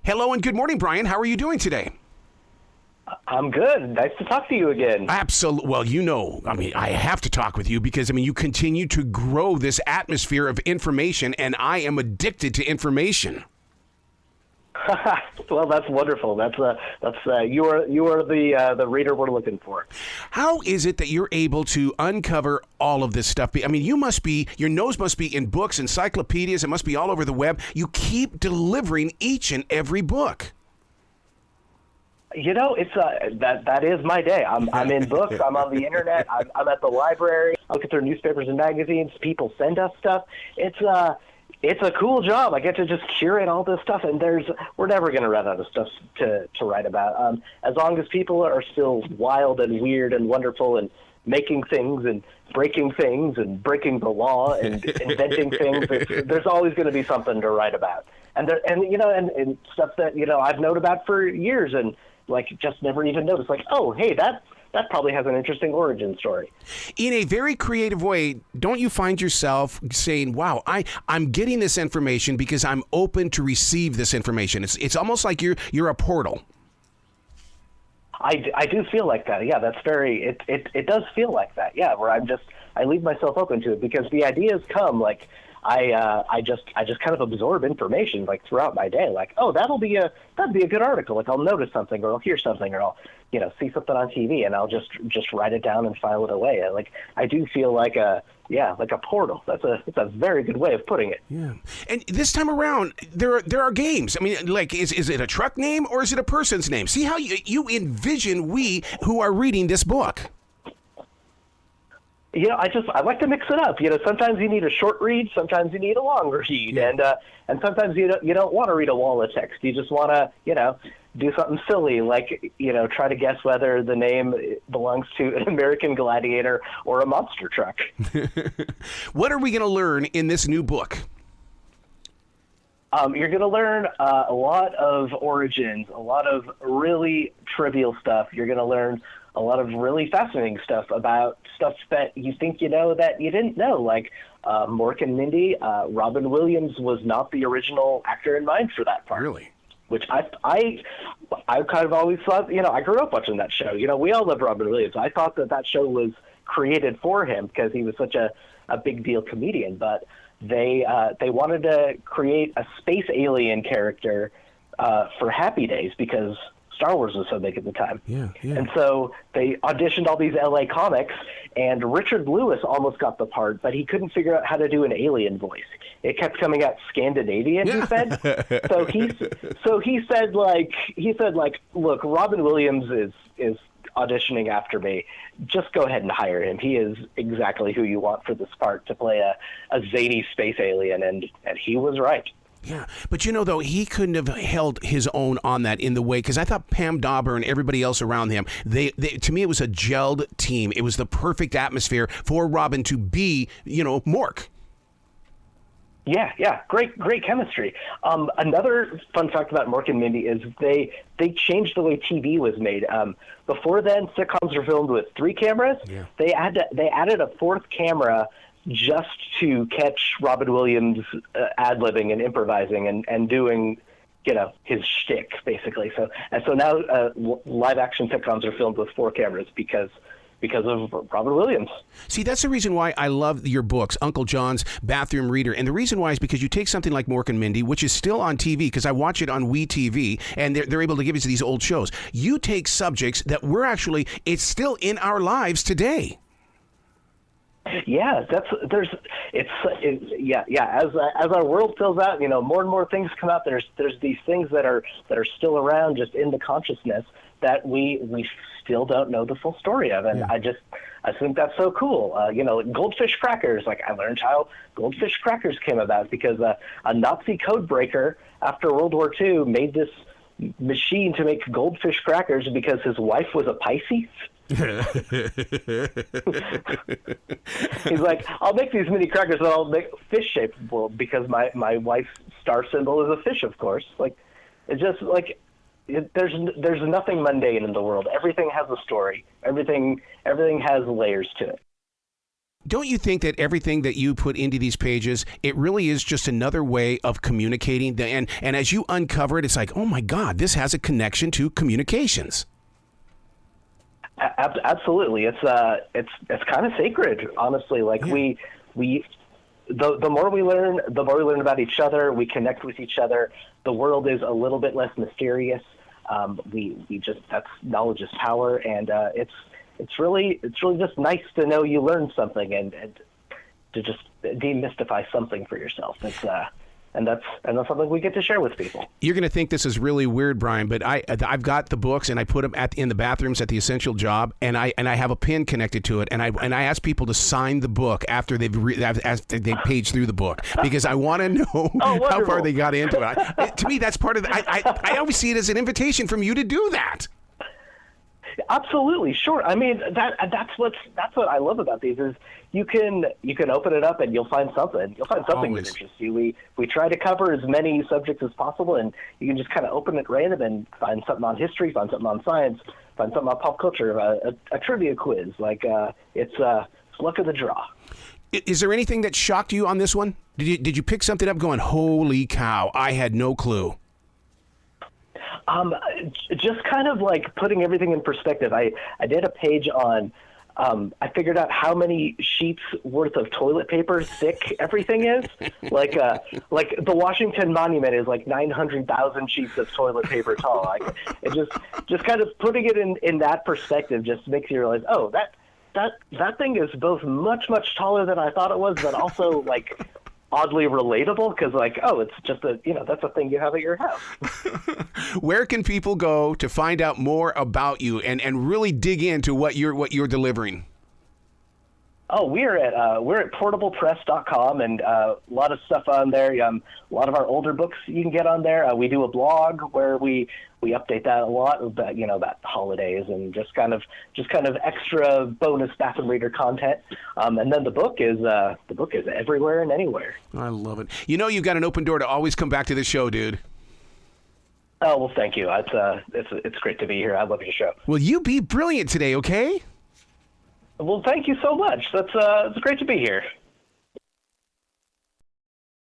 Hello and good morning, Brian. How are you doing today? I'm good. Nice to talk to you again. Absolutely. Well, I have to talk with you because, you continue to grow this atmosphere of information, and I am addicted to information. Well, that's wonderful. You are the reader we're looking for. How is it that you're able to uncover all of this stuff? Your nose must be in books, encyclopedias. It must be all over the web. You keep delivering each and every book. It's that is my day. I'm in books. I'm on the internet. I'm at the library. I look at their newspapers and magazines. People send us stuff. It's a cool job. I get to just curate all this stuff, and we're never going to run out of stuff to write about. As long as people are still wild and weird and wonderful and making things and breaking the law and inventing things, there's always going to be something to write about. And stuff that I've known about for years and just never even noticed. Oh, hey, that probably has an interesting origin story. In a very creative way, don't you find yourself saying, wow, I'm getting this information because I'm open to receive this information? It's almost like you're a portal. I do feel like that. Yeah, that's very, it does feel like that. Yeah, where I leave myself open to it because the ideas come I just kind of absorb information throughout my day. That'd be a good article. I'll notice something or I'll hear something or I'll see something on TV and I'll just write it down and file it away. I do feel like a portal. That's a very good way of putting it. Yeah. And this time around, there are games. Is it a truck name or is it a person's name? See how you envision we who are reading this book. I like to mix it up. Sometimes you need a short read, sometimes you need a long read, yeah. and sometimes you don't want to read a wall of text. You just want to, do something silly, try to guess whether the name belongs to an American Gladiator or a monster truck. What are we going to learn in this new book? You're going to learn a lot of origins, a lot of really trivial stuff. You're going to learn a lot of really fascinating stuff about stuff that you think you know that you didn't know, like Mork and Mindy. Robin Williams was not the original actor in mind for that part. Really? Which I kind of always thought, I grew up watching that show. We all loved Robin Williams. I thought that show was created for him because he was such a big deal comedian. But they wanted to create a space alien character for Happy Days because Star Wars was so big at the time. Yeah. And so they auditioned all these LA comics, and Richard Lewis almost got the part, but he couldn't figure out how to do an alien voice. It kept coming out Scandinavian, he said. So he said, look, Robin Williams is auditioning after me. Just go ahead and hire him. He is exactly who you want for this part to play a zany space alien, and he was right. Yeah, but though, he couldn't have held his own on that in the way, because I thought Pam Dauber and everybody else around him, they to me, it was a gelled team. It was the perfect atmosphere for Robin to be, Mork. Yeah, great chemistry. Another fun fact about Mork and Mindy is they changed the way TV was made. Before then, sitcoms were filmed with 3 cameras. Yeah. They added a 4th camera just to catch Robin Williams ad-libbing and improvising and doing, his shtick, basically. So now live-action sitcoms are filmed with 4 cameras because of Robin Williams. See, that's the reason why I love your books, Uncle John's Bathroom Reader. And the reason why is because you take something like Mork and Mindy, which is still on TV, because I watch it on WeTV, and they're able to give us these old shows. You take subjects that it's still in our lives today. Yeah, as our world fills out, more and more things come out. There's these things that are still around, just in the consciousness that we still don't know the full story of, and yeah. I think that's so cool. Goldfish crackers. I learned how goldfish crackers came about because a Nazi code breaker after World War II made this machine to make goldfish crackers because his wife was a Pisces. He's like, I'll make these mini crackers and I'll make fish shaped. Well, because my wife's star symbol is a fish, of course. It's just there's nothing mundane in the world. Everything has a story. Everything has layers to it. Don't you think that everything that you put into these pages, it really is just another way of communicating? And as you uncover it, it's like, oh my God, this has a connection to communications. Absolutely, it's kind of sacred, honestly. Like the more we learn, about each other. We connect with each other. The world is a little bit less mysterious. That's knowledge is power, and it's really just nice to know you learned something and to just demystify something for yourself. And that's something we get to share with people. You're going to think this is really weird, Brian, but I've got the books and I put them in the bathrooms at the Essential Job, and I have a pin connected to it, and I ask people to sign the book after they've paged through the book, because I want to know how far they got into it. To me, that's part of I always see it as an invitation from you to do that. Absolutely, sure. I mean, that's what I love about these is you can open it up and you'll find something. You'll find something that interests you. We try to cover as many subjects as possible, and you can just kind of open it random and find something on history, find something on science, find something on pop culture, a trivia quiz. Like it's luck of the draw. Is there anything that shocked you on this one? Did you pick something up going, holy cow, I had no clue? Just kind of like putting everything in perspective. I did a page on, I figured out how many sheets worth of toilet paper thick everything is. Like the Washington Monument is like 900,000 sheets of toilet paper tall. Like it just kind of putting it in that perspective just makes you realize, oh, that thing is both much taller than I thought it was, but also like oddly relatable, because like, oh, it's just that's a thing you have at your house. Where can people go to find out more about you and really dig into what you're delivering? Oh, we're at portablepress.com, and a lot of stuff on there. A lot of our older books you can get on there. We do a blog where we update that a lot about holidays and just kind of extra bonus bathroom reader content. And then the book is everywhere and anywhere. I love it. You've got an open door to always come back to the show, dude. Oh, well, thank you. It's great to be here. I love your show. Well, you be brilliant today, okay? Well, thank you so much. It's great to be here.